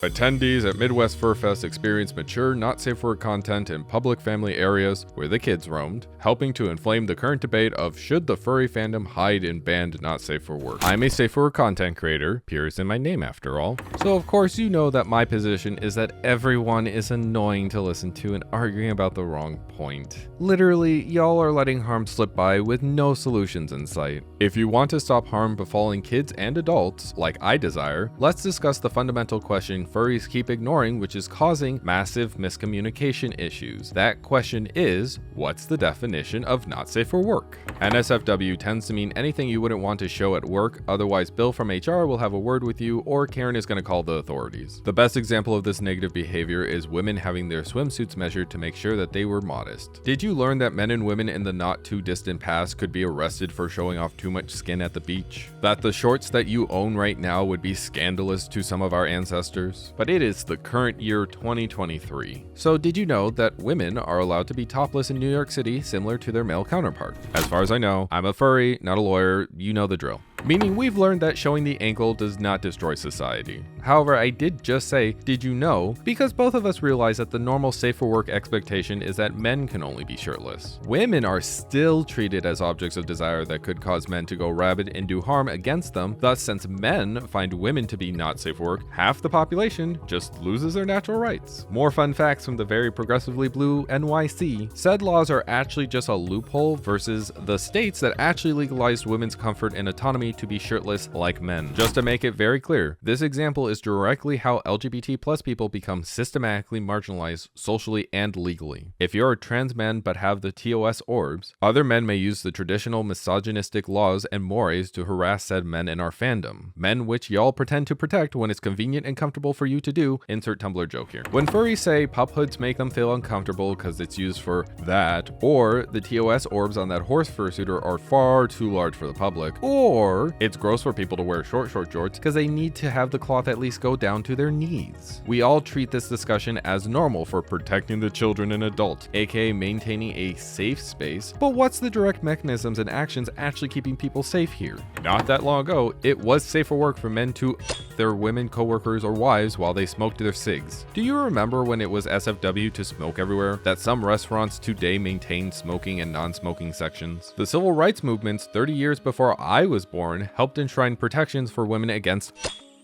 Attendees at Midwest Fur Fest experienced mature, not safe for work content in public family areas where the kids roamed, helping to inflame the current debate of should the furry fandom hide in banned not safe for work. I'm a safe for work content creator, appears in my name after all, so of course you know that my position is that everyone is annoying to listen to and arguing about the wrong point. Literally, y'all are letting harm slip by with no solutions in sight. If you want to stop harm befalling kids and adults, like I desire, let's discuss the fundamental question furries keep ignoring, which is causing massive miscommunication issues. That question is, what's the definition of not safe for work? NSFW tends to mean anything you wouldn't want to show at work, otherwise Bill from HR will have a word with you, or Karen is going to call the authorities. The best example of this negative behavior is women having their swimsuits measured to make sure that they were modest. Did you learn that men and women in the not too distant past could be arrested for showing off too much skin at the beach? That the shorts that you own right now would be scandalous to some of our ancestors? But it is the current year 2023. So did you know that women are allowed to be topless in New York City similar to their male counterpart? As far as I know, I'm a furry, not a lawyer, you know the drill. Meaning we've learned that showing the ankle does not destroy society. However, I did just say, did you know? Because both of us realize that the normal safe for work expectation is that men can only be shirtless. Women are still treated as objects of desire that could cause men to go rabid and do harm against them. Thus, since men find women to be not safe for work, half the population just loses their natural rights. More fun facts from the very progressively blue NYC. Said laws are actually just a loophole versus the states that actually legalized women's comfort and autonomy to be shirtless like men. Just to make it very clear, this example is directly how LGBT plus people become systematically marginalized socially and legally. If you're a trans man but have the TOS orbs, other men may use the traditional misogynistic laws and mores to harass said men in our fandom. Men which y'all pretend to protect when it's convenient and comfortable for you to do, insert Tumblr joke here. When furries say pup hoods make them feel uncomfortable because it's used for that, or the TOS orbs on that horse fursuiter are far too large for the public, or it's gross for people to wear short jorts because they need to have the cloth at least go down to their knees. We all treat this discussion as normal for protecting the children and adult, aka maintaining a safe space, but what's the direct mechanisms and actions actually keeping people safe here? Not that long ago, it was safe for work for men to their women coworkers or wives while they smoked their cigs. Do you remember when it was SFW to smoke everywhere? That some restaurants today maintain smoking and non-smoking sections? The civil rights movements 30 years before I was born helped enshrine protections for women against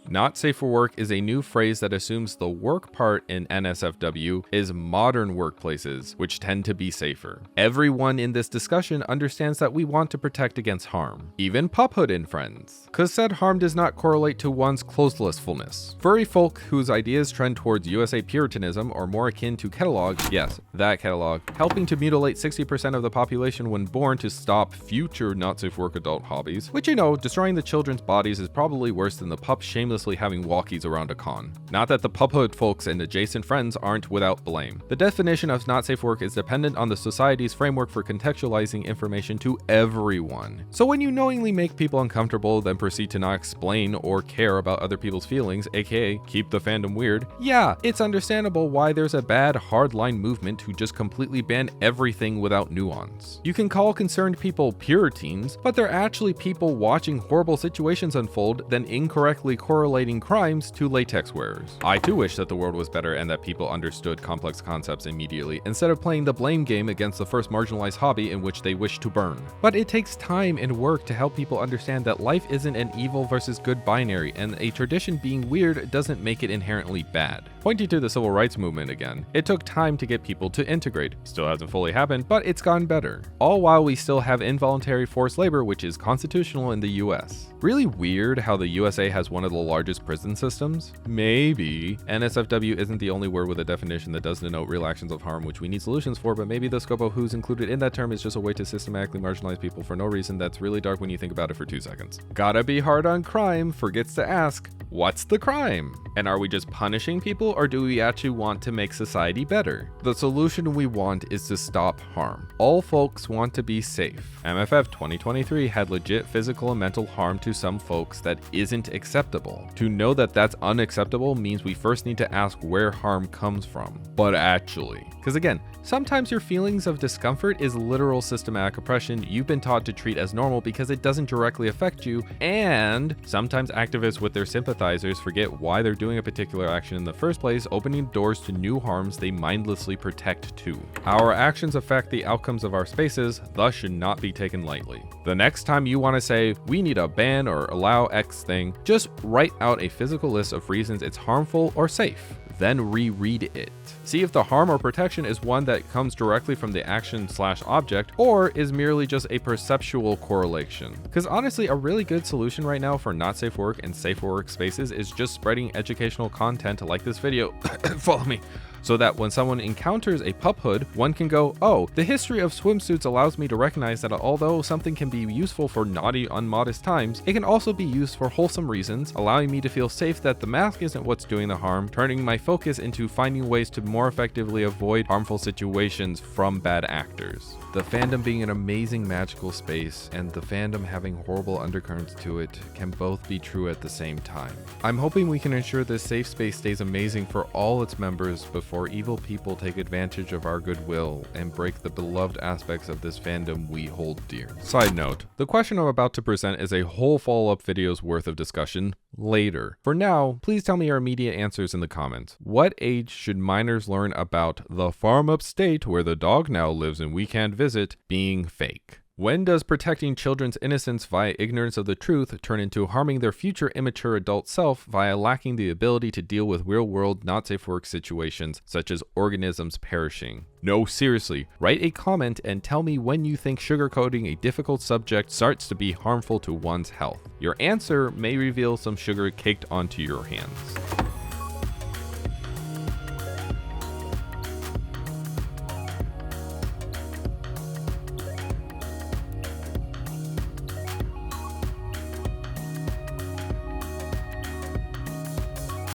not safe for work is a new phrase that assumes the work part in NSFW is modern workplaces, which tend to be safer. Everyone in this discussion understands that we want to protect against harm, even puphood and friends, cause said harm does not correlate to one's clotheslessfulness. Furry folk whose ideas trend towards USA Puritanism are more akin to catalog, yes, that catalog, helping to mutilate 60% of the population when born to stop future not safe for work adult hobbies, which destroying the children's bodies is probably worse than the pup shamelessly having walkies around a con. Not that the puphood folks and adjacent friends aren't without blame. The definition of not safe work is dependent on the society's framework for contextualizing information to everyone. So when you knowingly make people uncomfortable, then proceed to not explain or care about other people's feelings, aka keep the fandom weird, yeah, it's understandable why there's a bad hardline movement to just completely ban everything without nuance. You can call concerned people Puritans, but they're actually people watching horrible situations unfold, then incorrectly correlating crimes to latex wearers. I too wish that the world was better and that people understood complex concepts immediately, instead of playing the blame game against the first marginalized hobby in which they wish to burn. But it takes time and work to help people understand that life isn't an evil versus good binary, and a tradition being weird doesn't make it inherently bad. Pointing to the civil rights movement again, it took time to get people to integrate. Still hasn't fully happened, but it's gotten better. All while we still have involuntary forced labor, which is constitutional in the US. Really weird how the USA has one of the largest prison systems? Maybe. NSFW isn't the only word with a definition that does denote real actions of harm, which we need solutions for, but maybe the scope of who's included in that term is just a way to systematically marginalize people for no reason that's really dark when you think about it for 2 seconds. Gotta be hard on crime forgets to ask, what's the crime? And are we just punishing people, or do we actually want to make society better? The solution we want is to stop harm. All folks want to be safe. MFF 2023 had legit physical and mental harm to some folks that isn't acceptable. To know that that's unacceptable means we first need to ask where harm comes from. But actually, because again, sometimes your feelings of discomfort is literal systematic oppression you've been taught to treat as normal because it doesn't directly affect you, and sometimes activists with their sympathizers forget why they're doing a particular action in the first place, opening doors to new harms they mindlessly protect too. Our actions affect the outcomes of our spaces, thus should not be taken lightly. The next time you want to say, we need a ban or allow X thing, just write out a physical list of reasons it's harmful or safe. Then reread it. See if the harm or protection is one that comes directly from the action/object or is merely just a perceptual correlation. Because honestly, a really good solution right now for not safe work and safe work spaces is just spreading educational content like this video. Follow me. So that when someone encounters a pup hood, one can go, oh, the history of swimsuits allows me to recognize that although something can be useful for naughty, unmodest times, it can also be used for wholesome reasons, allowing me to feel safe that the mask isn't what's doing the harm, turning my focus into finding ways to more effectively avoid harmful situations from bad actors. The fandom being an amazing magical space and the fandom having horrible undercurrents to it can both be true at the same time. I'm hoping we can ensure this safe space stays amazing for all its members before evil people take advantage of our goodwill and break the beloved aspects of this fandom we hold dear. Side note, the question I'm about to present is a whole follow-up video's worth of discussion later. For now, please tell me your immediate answers in the comments. What age should minors learn about the farm upstate where the dog now lives and we can't visit being fake? When does protecting children's innocence via ignorance of the truth turn into harming their future immature adult self via lacking the ability to deal with real-world not safe work situations such as organisms perishing? No, seriously, write a comment and tell me when you think sugarcoating a difficult subject starts to be harmful to one's health. Your answer may reveal some sugar caked onto your hands.